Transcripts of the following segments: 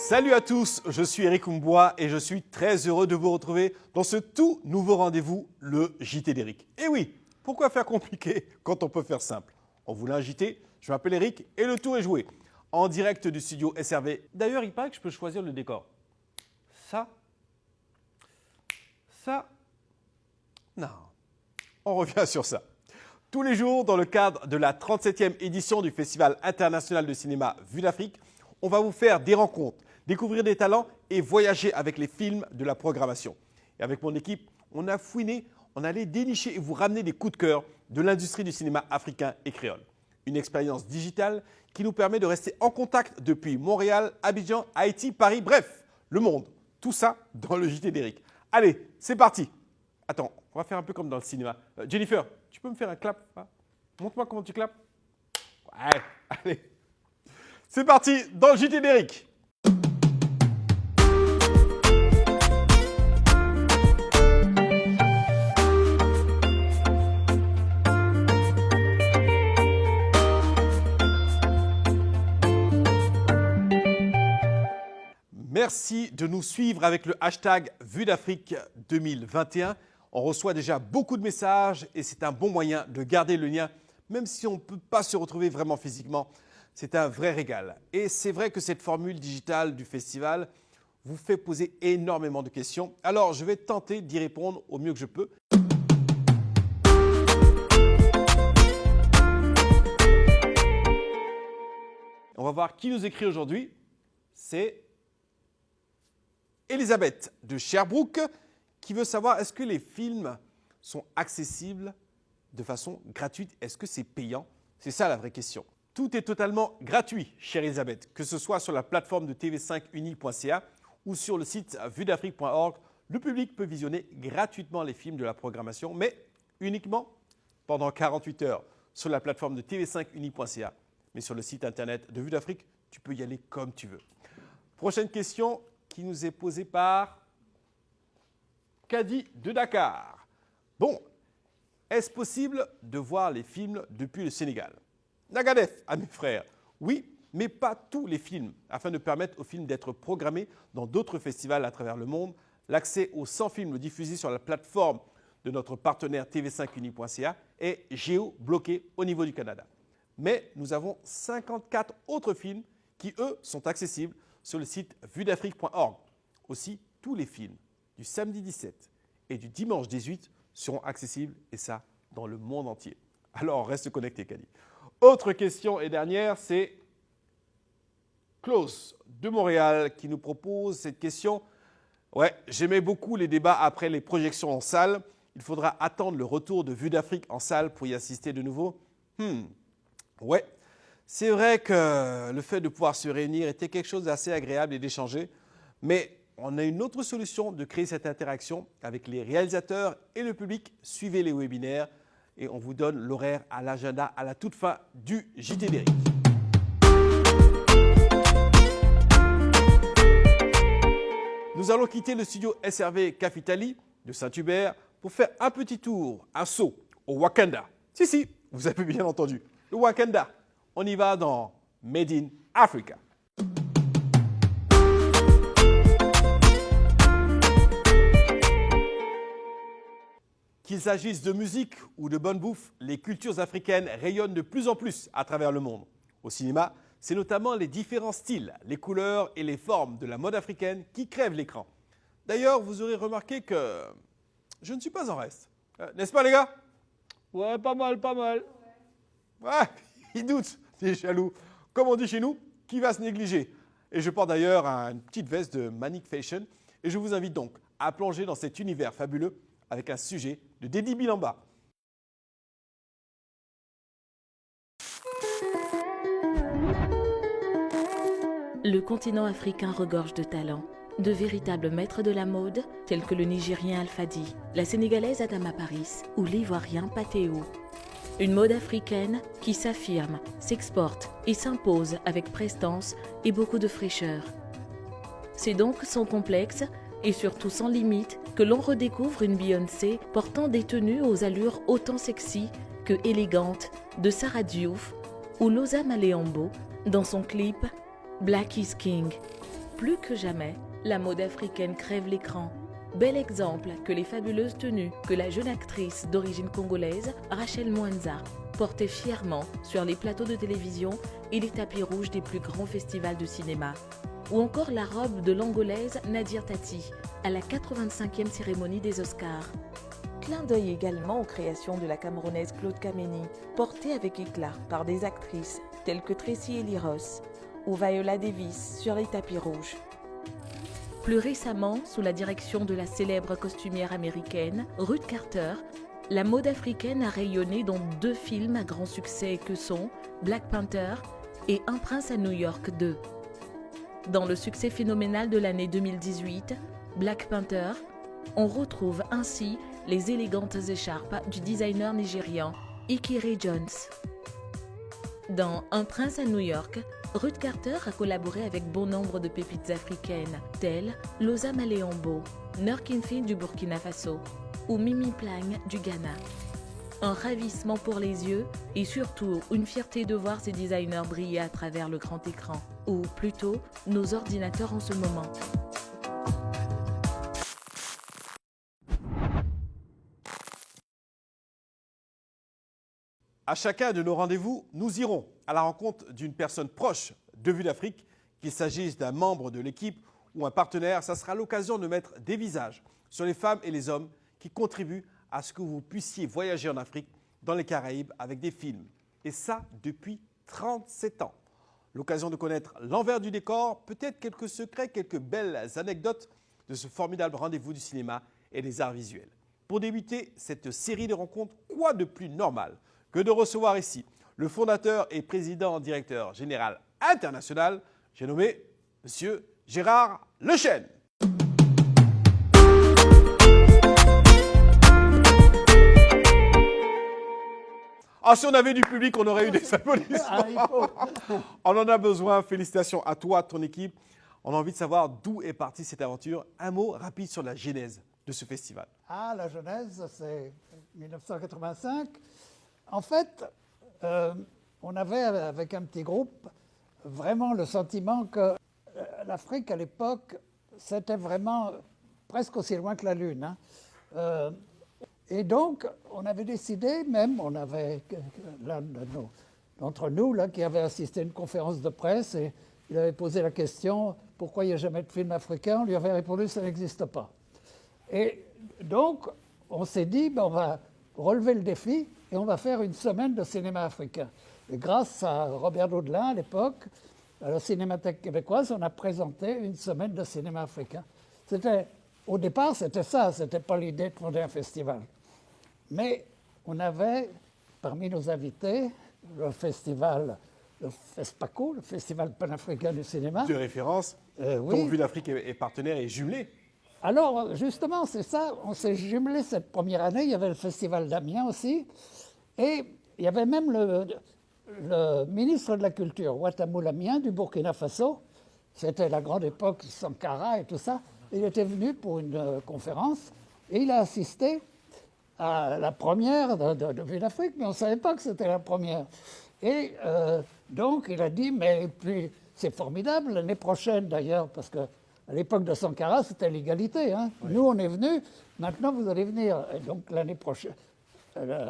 Salut à tous, je suis Eric Humbois et je suis très heureux de vous retrouver dans ce tout nouveau rendez-vous, le JT d'Eric. Et oui, pourquoi faire compliqué quand on peut faire simple? On voulait un JT, je m'appelle Eric et le tour est joué. En direct du studio SRV. D'ailleurs, il paraît que je peux choisir le décor. Ça. Non. On revient sur ça. Tous les jours, dans le cadre de la 37e édition du Festival international de cinéma Vue d'Afrique, on va vous faire des rencontres, découvrir des talents et voyager avec les films de la programmation. Et avec mon équipe, on a fouiné, on allait dénicher et vous ramener des coups de cœur de l'industrie du cinéma africain et créole. Une expérience digitale qui nous permet de rester en contact depuis Montréal, Abidjan, Haïti, Paris, bref, le monde. Tout ça dans le JT d'Eric. Allez, c'est parti. Attends, on va faire un peu comme dans le cinéma. Jennifer, tu peux me faire un clap, hein? Montre-moi comment tu clapes. Ouais, allez. C'est parti dans le JT d'Eric. Merci de nous suivre avec le hashtag Vue d'Afrique 2021. On reçoit déjà beaucoup de messages et c'est un bon moyen de garder le lien, même si on ne peut pas se retrouver vraiment physiquement. C'est un vrai régal. Et c'est vrai que cette formule digitale du festival vous fait poser énormément de questions. Alors, je vais tenter d'y répondre au mieux que je peux. On va voir qui nous écrit aujourd'hui. C'est Elisabeth de Sherbrooke qui veut savoir est-ce que les films sont accessibles de façon gratuite? Est-ce que c'est payant? C'est ça la vraie question. Tout est totalement gratuit, chère Elisabeth, que ce soit sur la plateforme de tv5uni.ca ou sur le site vuedafrique.org. Le public peut visionner gratuitement les films de la programmation, mais uniquement pendant 48 heures sur la plateforme de tv5uni.ca. Mais sur le site internet de Vue d'Afrique, tu peux y aller comme tu veux. Prochaine question qui nous est posée par Kadi de Dakar. Bon, est-ce possible de voir les films depuis le Sénégal? Nagadef à mes frères. Oui, mais pas tous les films. Afin de permettre aux films d'être programmés dans d'autres festivals à travers le monde, l'accès aux 100 films diffusés sur la plateforme de notre partenaire tv5uni.ca est géo-bloqué au niveau du Canada. Mais nous avons 54 autres films qui, eux, sont accessibles sur le site vuedafrique.org. Aussi, tous les films du samedi 17 et du dimanche 18 seront accessibles, et ça, dans le monde entier. Alors, reste connecté, Kadi. Autre question et dernière, c'est Klaus de Montréal qui nous propose cette question. Ouais, j'aimais beaucoup les débats après les projections en salle. Il faudra attendre le retour de Vue d'Afrique en salle pour y assister de nouveau. Ouais. C'est vrai que le fait de pouvoir se réunir était quelque chose d'assez agréable et d'échanger, mais on a une autre solution de créer cette interaction avec les réalisateurs et le public. Suivez les webinaires et on vous donne l'horaire à l'agenda à la toute fin du JT d'Eric. Nous allons quitter le studio SRV Cafitali de Saint-Hubert pour faire un petit tour, un saut au Wakanda. Si, vous avez bien entendu, le Wakanda. On y va dans Made in Africa. Qu'il s'agisse de musique ou de bonne bouffe, les cultures africaines rayonnent de plus en plus à travers le monde. Au cinéma, c'est notamment les différents styles, les couleurs et les formes de la mode africaine qui crèvent l'écran. D'ailleurs, vous aurez remarqué que je ne suis pas en reste. N'est-ce pas les gars? Ouais, pas mal. Ouais, il doute. Il est jaloux. Comme on dit chez nous, qui va se négliger? Et je porte d'ailleurs une petite veste de Manic Fashion. Et je vous invite donc à plonger dans cet univers fabuleux avec un sujet de Dédi Bilamba. Le continent africain regorge de talents. De véritables maîtres de la mode, tels que le Nigérien Alfadi, la Sénégalaise Adama Paris ou l'Ivoirien Patéo. Une mode africaine qui s'affirme, s'exporte et s'impose avec prestance et beaucoup de fraîcheur. C'est donc sans complexe et surtout sans limite que l'on redécouvre une Beyoncé portant des tenues aux allures autant sexy que élégantes de Sarah Diouf ou Loza Maleambo dans son clip Black is King. Plus que jamais, la mode africaine crève l'écran. Bel exemple que les fabuleuses tenues que la jeune actrice d'origine congolaise, Rachel Mwanza, portait fièrement sur les plateaux de télévision et les tapis rouges des plus grands festivals de cinéma. Ou encore la robe de l'angolaise Nadir Tati à la 85e cérémonie des Oscars. Clin d'œil également aux créations de la Camerounaise Claude Kameni, portée avec éclat par des actrices telles que Tracy Ellis Ross ou Viola Davis sur les tapis rouges. Plus récemment, sous la direction de la célèbre costumière américaine Ruth Carter, la mode africaine a rayonné dans 2 films à grand succès que sont Black Panther et Un prince à New York 2. Dans le succès phénoménal de l'année 2018, Black Panther, on retrouve ainsi les élégantes écharpes du designer nigérian Ikiri Jones. Dans Un prince à New York, Ruth Carter a collaboré avec bon nombre de pépites africaines, telles Loza Maléambo, Nurkinfi du Burkina Faso ou Mimi Plagne du Ghana. Un ravissement pour les yeux et surtout une fierté de voir ces designers briller à travers le grand écran, ou plutôt nos ordinateurs en ce moment. À chacun de nos rendez-vous, nous irons à la rencontre d'une personne proche de Vue d'Afrique, qu'il s'agisse d'un membre de l'équipe ou un partenaire. Ça sera l'occasion de mettre des visages sur les femmes et les hommes qui contribuent à ce que vous puissiez voyager en Afrique, dans les Caraïbes, avec des films. Et ça, depuis 37 ans. L'occasion de connaître l'envers du décor, peut-être quelques secrets, quelques belles anecdotes de ce formidable rendez-vous du cinéma et des arts visuels. Pour débuter cette série de rencontres, quoi de plus normal que de recevoir ici le fondateur et président-directeur général international, j'ai nommé M. Gérard Lechêne. Ah, si on avait du public, on aurait eu des applaudissements. On en a besoin. Félicitations à toi, ton équipe. On a envie de savoir d'où est partie cette aventure. Un mot rapide sur la genèse de ce festival. Ah, la genèse, c'est 1985. En fait, on avait, avec un petit groupe, vraiment le sentiment que l'Afrique, à l'époque, c'était vraiment presque aussi loin que la Lune. Hein. Et donc, on avait décidé, même, on avait l'un d'entre nous là, qui avait assisté à une conférence de presse et il avait posé la question « Pourquoi il n'y a jamais de film africain ?» On lui avait répondu « Ça n'existe pas ». Et donc, on s'est dit ben, « On va relever le défi et on va faire une semaine de cinéma africain ». Et grâce à Robert Daudelin, à l'époque, à la Cinémathèque québécoise, on a présenté une semaine de cinéma africain. Au départ, c'était ça, ce n'était pas l'idée de fonder un festival. Mais on avait, parmi nos invités, le festival, le FESPACO, le Festival panafricain du cinéma. De référence, oui. dont Vue d'Afrique est partenaire et jumelé. Alors, justement, c'est ça, on s'est jumelé cette première année. Il y avait le Festival d'Amiens aussi. Et il y avait même le ministre de la Culture, Ouattamou Lamien, du Burkina Faso. C'était la grande époque Sankara et tout ça. Il était venu pour une conférence et il a assisté à la première de Vue d'Afrique, mais on ne savait pas que c'était la première. Et donc il a dit, mais puis c'est formidable, l'année prochaine d'ailleurs, parce qu'à l'époque de Sankara, c'était l'égalité. Hein. Oui. Nous, on est venus, maintenant vous allez venir. Et donc l'année prochaine,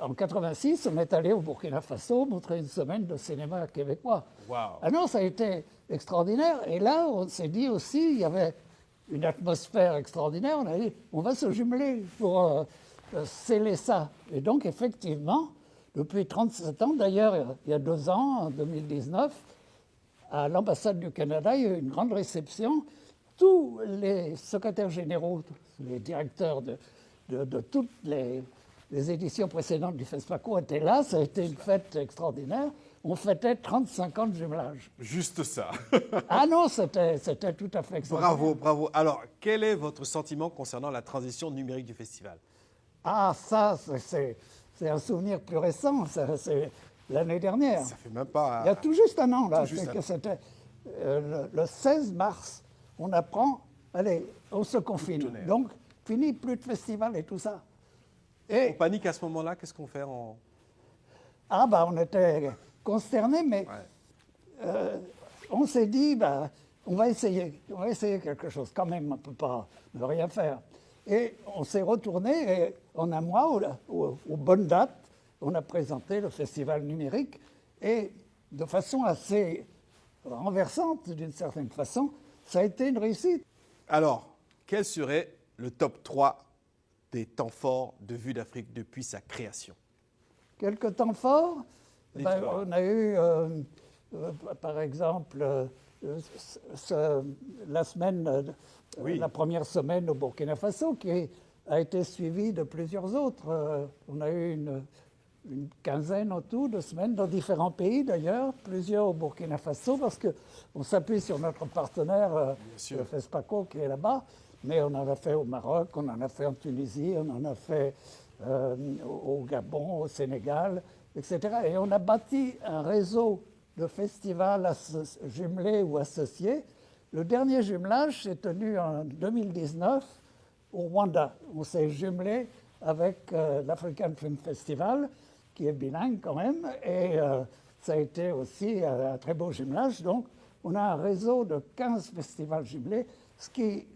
en 86, on est allé au Burkina Faso montrer une semaine de cinéma québécois. Wow. Ah non, ça a été extraordinaire. Et là, on s'est dit aussi, il y avait une atmosphère extraordinaire. On a dit, on va se jumeler pour sceller ça. Et donc, effectivement, depuis 37 ans, d'ailleurs, il y a 2 ans, en 2019, à l'ambassade du Canada, il y a eu une grande réception. Tous les secrétaires généraux, les directeurs de toutes les éditions précédentes du FESPACO étaient là. Ça a été une fête extraordinaire. On fêtait 35 ans de jumelage. Juste ça. Ah non, c'était tout à fait extraordinaire. Bravo, bravo. Alors, quel est votre sentiment concernant la transition numérique du festival? Ah, ça, c'est un souvenir plus récent. C'est l'année dernière. Ça fait même pas... Il y a tout juste un an, là. C'était le 16 mars. On apprend, allez, on se confine. Donc, fini, plus de festival et tout ça. Et on panique à ce moment-là, qu'est-ce qu'on fait Ah, bah, on était consternés, mais on s'est dit, bah, on va essayer quelque chose quand même, on ne peut pas ne rien faire. Et on s'est retourné et en un mois, aux bonnes dates, on a présenté le festival numérique et de façon assez renversante d'une certaine façon, ça a été une réussite. Alors, quel serait le top 3 des temps forts de Vue d'Afrique depuis sa création? Quelques temps forts, Dites-moi. on a eu par exemple la semaine, Oui. la première semaine au Burkina Faso qui a été suivie de plusieurs autres. On a eu une quinzaine en tout de semaines dans différents pays d'ailleurs, plusieurs au Burkina Faso parce qu'on s'appuie sur notre partenaire sûr. le FESPACO qui est là-bas, mais on en a fait au Maroc, on en a fait en Tunisie, on en a fait au Gabon, au Sénégal, etc. Et on a bâti un réseau de festivals jumelés ou associés. Le dernier jumelage s'est tenu en 2019 au Rwanda. On s'est jumelé avec l'African Film Festival, qui est bilingue quand même, et ça a été aussi un très beau jumelage. Donc, on a un réseau de 15 festivals jumelés, ce qui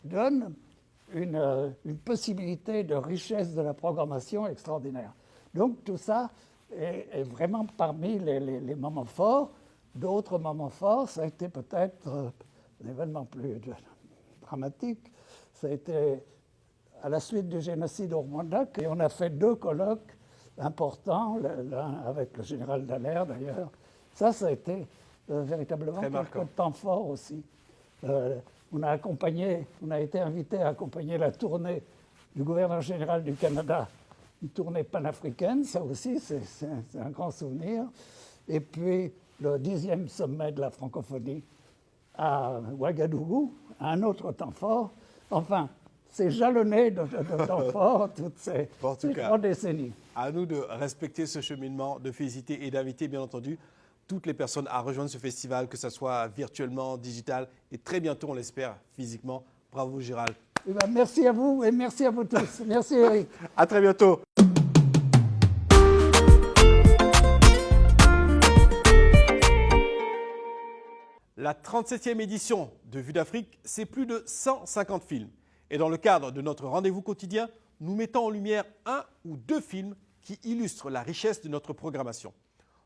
donne une possibilité de richesse de la programmation extraordinaire. Donc, tout ça est vraiment parmi les moments forts. D'autres moments forts, ça a été peut-être un événement plus dramatique. Ça a été à la suite du génocide au Rwanda, et on a fait 2 colloques importants, l'un avec le général Dallaire d'ailleurs. Ça a été véritablement quelques temps forts aussi. On a été invité à accompagner la tournée du gouverneur général du Canada, une tournée panafricaine, ça aussi c'est un grand souvenir. Et puis le 10e sommet de la francophonie à Ouagadougou, un autre temps fort. Enfin, c'est jalonné de temps forts toutes ces grandes décennies. À nous de respecter ce cheminement, de féliciter et d'inviter bien entendu toutes les personnes à rejoindre ce festival, que ce soit virtuellement, digital et très bientôt, on l'espère, physiquement. Bravo Gérald. Eh bien, merci à vous et merci à vous tous. Merci Eric. À très bientôt. La 37e édition de Vue d'Afrique, c'est plus de 150 films. Et dans le cadre de notre rendez-vous quotidien, nous mettons en lumière 1 ou 2 films qui illustrent la richesse de notre programmation.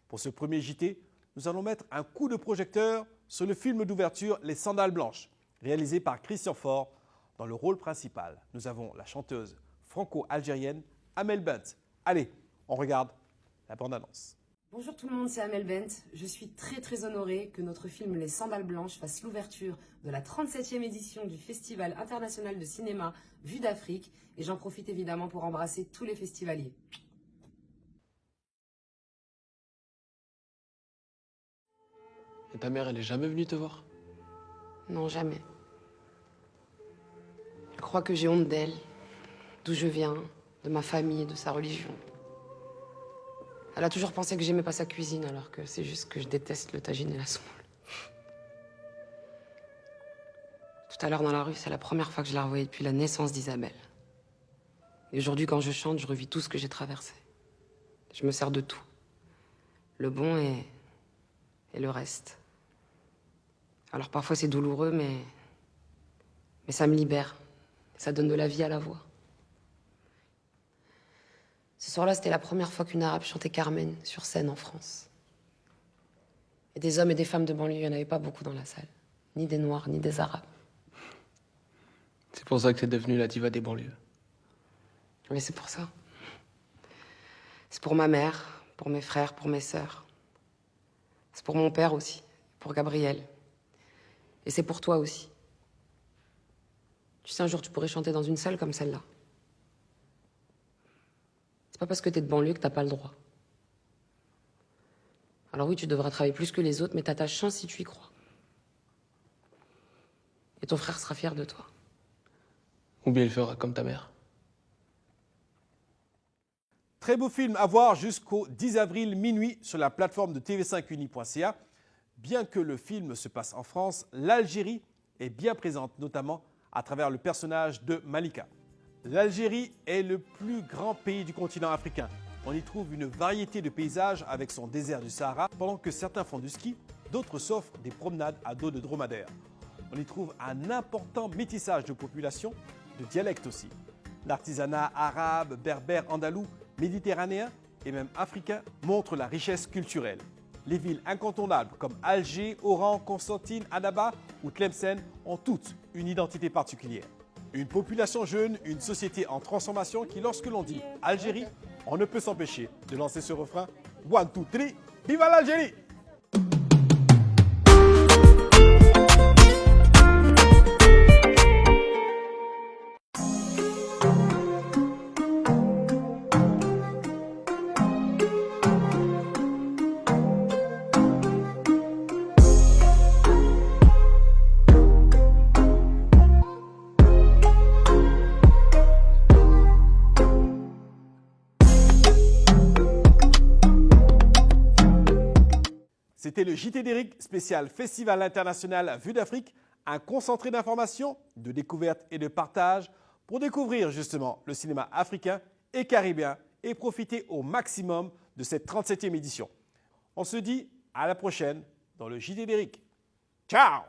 Pour ce premier JT, nous allons mettre un coup de projecteur sur le film d'ouverture Les Sandales Blanches, réalisé par Christian Faure. Dans le rôle principal, nous avons la chanteuse franco-algérienne Amel Bent. Allez, on regarde la bande-annonce. Bonjour tout le monde, c'est Amel Bent. Je suis très honorée que notre film Les Sandales Blanches fasse l'ouverture de la 37e édition du Festival international de cinéma Vue d'Afrique. Et j'en profite évidemment pour embrasser tous les festivaliers. Et ta mère, elle est jamais venue te voir? Non, jamais. Elle croit que j'ai honte d'elle, d'où je viens, de ma famille, de sa religion. Elle a toujours pensé que j'aimais pas sa cuisine, alors que c'est juste que je déteste le tagine et la semoule. Tout à l'heure dans la rue, c'est la première fois que je la revoyais depuis la naissance d'Isabelle. Et aujourd'hui, quand je chante, je revis tout ce que j'ai traversé. Je me sers de tout. Le bon et le reste. Alors parfois c'est douloureux, mais ça me libère. Ça donne de la vie à la voix. Ce soir-là, c'était la première fois qu'une arabe chantait Carmen sur scène en France. Et des hommes et des femmes de banlieue, il n'y en avait pas beaucoup dans la salle. Ni des noirs, ni des arabes. C'est pour ça que t'es devenue la diva des banlieues. Mais c'est pour ça. C'est pour ma mère, pour mes frères, pour mes sœurs. C'est pour mon père aussi, pour Gabriel. Et c'est pour toi aussi. Tu sais, un jour, tu pourrais chanter dans une salle comme celle-là. C'est pas parce que t'es de banlieue que t'as pas le droit. Alors oui, tu devras travailler plus que les autres, mais t'as ta chance si tu y crois. Et ton frère sera fier de toi. Ou bien il fera comme ta mère. Très beau film à voir jusqu'au 10 avril minuit sur la plateforme de tv5uni.ca. Bien que le film se passe en France, l'Algérie est bien présente, notamment à travers le personnage de Malika. L'Algérie est le plus grand pays du continent africain. On y trouve une variété de paysages avec son désert du Sahara. Pendant que certains font du ski, d'autres s'offrent des promenades à dos de dromadaire. On y trouve un important métissage de population, de dialectes aussi. L'artisanat arabe, berbère, andalou, méditerranéen et même africain montre la richesse culturelle. Les villes incontournables comme Alger, Oran, Constantine, Annaba ou Tlemcen ont toutes une identité particulière. Une population jeune, une société en transformation qui, lorsque l'on dit Algérie, on ne peut s'empêcher de lancer ce refrain « 1, 2, 3, viva l'Algérie !» C'était le JT d'Eric spécial Festival international Vue d'Afrique, un concentré d'informations, de découvertes et de partage pour découvrir justement le cinéma africain et caribéen et profiter au maximum de cette 37e édition. On se dit à la prochaine dans le JT d'Eric. Ciao!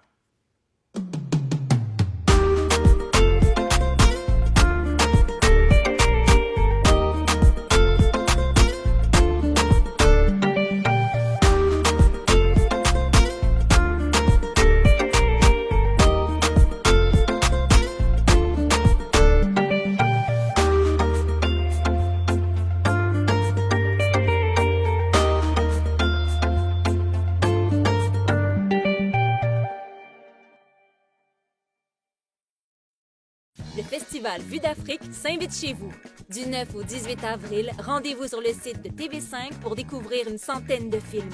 Le Festival Vue d'Afrique s'invite chez vous. Du 9 au 18 avril, rendez-vous sur le site de TV5 pour découvrir une centaine de films.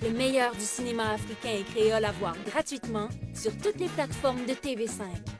Le meilleur du cinéma africain et créole à voir gratuitement sur toutes les plateformes de TV5.